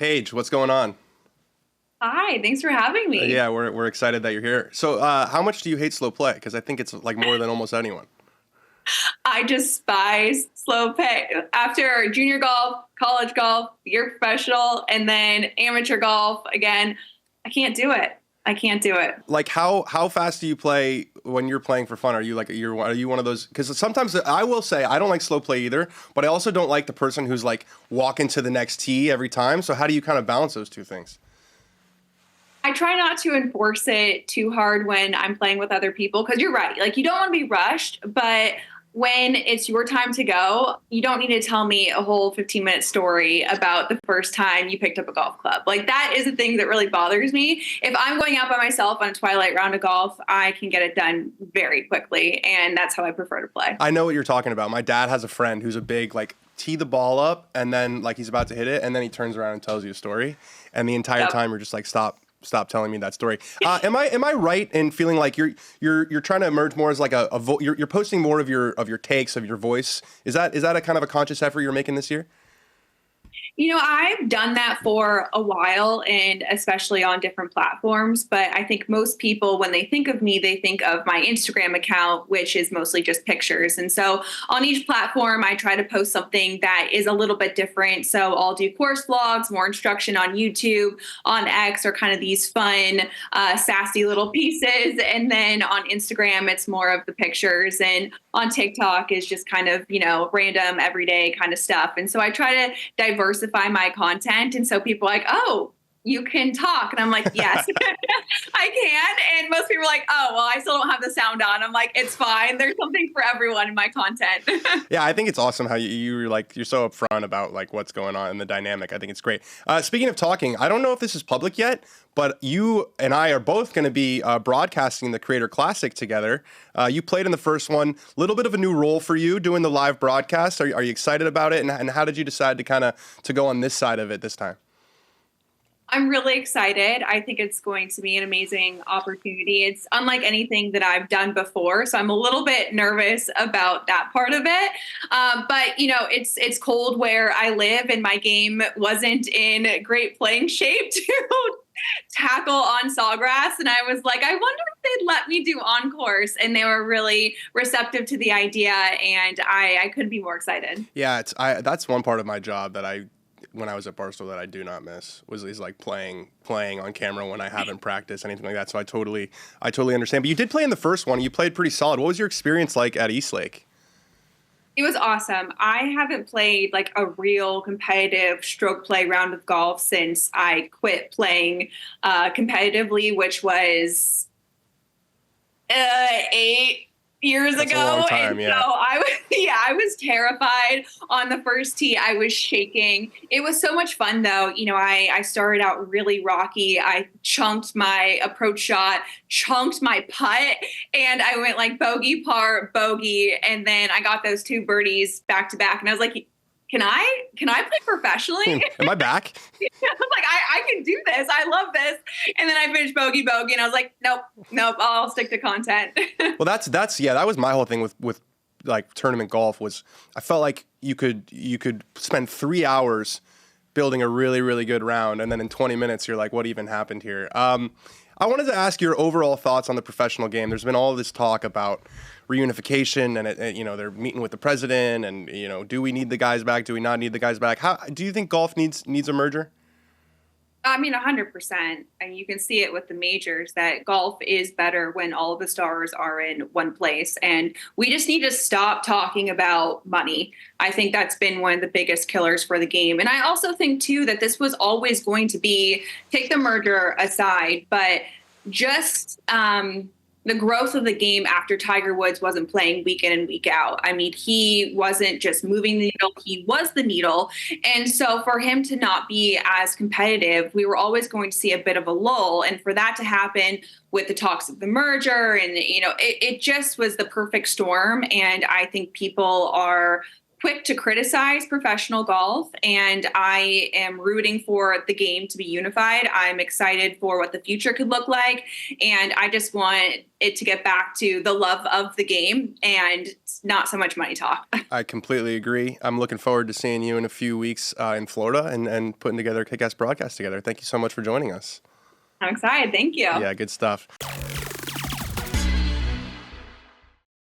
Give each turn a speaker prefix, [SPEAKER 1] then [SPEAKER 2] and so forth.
[SPEAKER 1] Paige, what's going on?
[SPEAKER 2] Hi, thanks for having me.
[SPEAKER 1] Yeah, we're excited that you're here. So, how much do you hate slow play? Because I think it's like more than almost anyone.
[SPEAKER 2] I despise slow pay. After junior golf, college golf, year professional, and then amateur golf, again, I can't do it. I can't do it.
[SPEAKER 1] Like, how fast do you play when you're playing for fun? Are you one of those? Because sometimes I will say I don't like slow play either, but I also don't like the person who's like walking to the next tee every time. So, how do you kind of balance those two things?
[SPEAKER 2] I try not to enforce it too hard when I'm playing with other people because you're right. Like, you don't want to be rushed, but when it's your time to go, you don't need to tell me a whole 15-minute story about the first time you picked up a golf club. Like, that is the thing that really bothers me. If I'm going out by myself on a twilight round of golf, I can get it done very quickly, and that's how I prefer to play.
[SPEAKER 1] I know what you're talking about. My dad has a friend who's a big like tee the ball up and then like he's about to hit it and then he turns around and tells you a story, and the entire
[SPEAKER 2] Yep.
[SPEAKER 1] time you're just like stop telling me that story. Am I right in feeling like you're trying to emerge more as like you're posting more of your takes of your voice? Is that a kind of a conscious effort you're making this year?
[SPEAKER 2] I've done that for a while, and especially on different platforms. But I think most people, when they think of me, they think of my Instagram account, which is mostly just pictures. And so on each platform, I try to post something that is a little bit different. So I'll do course vlogs, more instruction on YouTube, on X, or kind of these fun, sassy little pieces. And then on Instagram, it's more of the pictures. And on TikTok is just kind of, random, everyday kind of stuff. And so I try to diversify my content. And so people are like, oh, you can talk. And I'm like, yes, I can. And most people are like, oh, well, I still don't have the sound on. I'm like, it's fine. There's something for everyone in my content.
[SPEAKER 1] Yeah, I think it's awesome how you're so upfront about like what's going on in the dynamic. I think it's great. Speaking of talking, I don't know if this is public yet, but you and I are both going to be broadcasting the Creator Classic together. You played in the first one, a little bit of a new role for you doing the live broadcast. Are you excited about it? And how did you decide to go on this side of it this time?
[SPEAKER 2] I'm really excited. I think it's going to be an amazing opportunity. It's unlike anything that I've done before, so I'm a little bit nervous about that part of it. But it's cold where I live, and my game wasn't in great playing shape to tackle on sawgrass. And I was like, I wonder if they'd let me do on course, and they were really receptive to the idea, and I couldn't be more excited.
[SPEAKER 1] Yeah, that's one part of my job that when I was at Barstool that I do not miss is like playing on camera when I haven't practiced anything like that. So I totally understand. But you did play in the first one. You played pretty solid. What was your experience like at Eastlake?
[SPEAKER 2] It was awesome. I haven't played like a real competitive stroke play round of golf since I quit playing competitively, which was 8 years
[SPEAKER 1] That's
[SPEAKER 2] ago.
[SPEAKER 1] a long time,
[SPEAKER 2] and
[SPEAKER 1] yeah.
[SPEAKER 2] so I was terrified on the first tee. I was shaking. It was so much fun though. I started out really rocky. I chunked my approach shot, chunked my putt, and I went like bogey, par, bogey. And then I got those two birdies back to back. And I was like, can I play professionally?
[SPEAKER 1] Am I back?
[SPEAKER 2] I was like, I can do this. I love this. And then I finished bogey, and I was like, nope, I'll stick to content.
[SPEAKER 1] Well, that was my whole thing with like tournament golf was I felt like you could spend 3 hours building a really, really good round, and then in 20 minutes you're like, what even happened here? I wanted to ask your overall thoughts on the professional game. There's been all this talk about reunification, and they're meeting with the president, and do we need the guys back? Do we not need the guys back? How do you think golf needs a merger?
[SPEAKER 2] I mean, 100%. And you can see it with the majors that golf is better when all of the stars are in one place. And we just need to stop talking about money. I think that's been one of the biggest killers for the game. And I also think, too, that this was always going to be, take the merger aside, but just the growth of the game after Tiger Woods wasn't playing week in and week out. I mean, he wasn't just moving the needle, he was the needle. And so for him to not be as competitive, we were always going to see a bit of a lull. And for that to happen with the talks of the merger, and, it just was the perfect storm. And I think people are quick to criticize professional golf, and I am rooting for the game to be unified. I'm excited for what the future could look like, and I just want it to get back to the love of the game and not so much money talk.
[SPEAKER 1] I completely agree. I'm looking forward to seeing you in a few weeks in Florida and putting together a kick-ass broadcast together. Thank you so much for joining us.
[SPEAKER 2] I'm excited. Thank you.
[SPEAKER 1] Yeah, good stuff.